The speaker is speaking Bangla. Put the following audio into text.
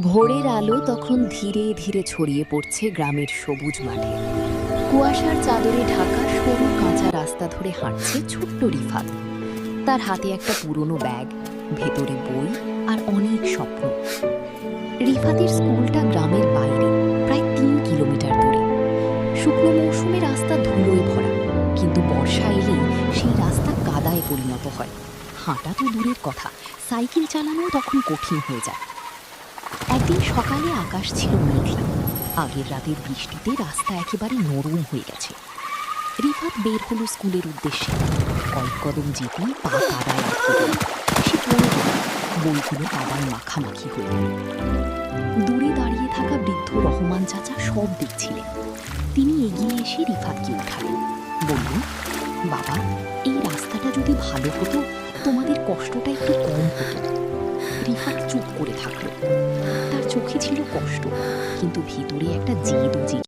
ভোরের আলো তখন ধীরে ধীরে ছড়িয়ে পড়ছে গ্রামের সবুজ মাঠে। কুয়াশার চাদরে ঢাকা সরু কাঁচা রাস্তা ধরে হাঁটছে ছোট্ট রিফাত। তার হাতে একটা পুরনো ব্যাগ, ভেতরে বই আর অনেক স্বপ্ন। রিফাতের স্কুলটা গ্রামের বাইরে, প্রায় 3 কিলোমিটার দূরে। শুকনো মৌসুমে রাস্তা ধুলোয় ভরা, কিন্তু বর্ষা এলেই সেই রাস্তা কাদায় পরিণত হয়। হাঁটা তো দূরের কথা, সাইকেল চালানো তখন কঠিন হয়ে যায়। একদিন সকালে আকাশ ছিল মেঘলা, আগের রাতের বৃষ্টিতে রাস্তা একেবারে নরম হয়ে গেছে। রিফাত বের হলো স্কুলের উদ্দেশ্যে। কয়েক কদম যেতেই পা কাদায় আটকে গেল। সে পড়ে গেল, বইগুলো কাদায় মাখামাখি হয়ে গেল। দূরে দাঁড়িয়ে থাকা বৃদ্ধ রহমান চাচা সব দেখছিলেন। তিনি এগিয়ে এসে রিফাতকে উঠালেন, বললেন, বাবা, এই রাস্তাটা যদি ভালো হতো, তোমাদের কষ্টটা একটু কম হতো। রিফাত চুপ করে থাকলো। তার চোখে ছিল কষ্ট, কিন্তু ভিতরে একটা জেদও জেগে